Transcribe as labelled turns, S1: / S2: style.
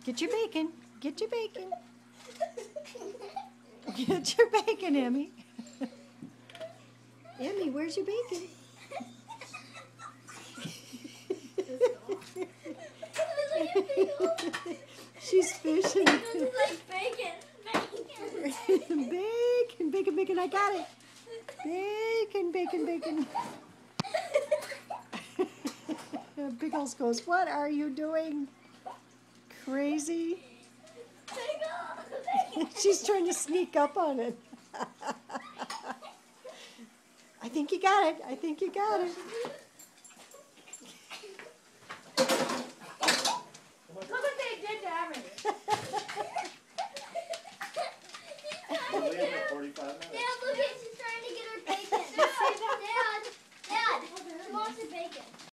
S1: Get your bacon. Get your bacon. Get your bacon, Emmy. Emmy, where's your bacon? She's fishing.
S2: Like bacon.
S1: Bacon, bacon, bacon. I got it. Bacon, bacon, bacon. Biggles goes, what are you doing? Crazy. She's trying to sneak up on it. I think you got it. I think you got it.
S2: Look what they did to Evan.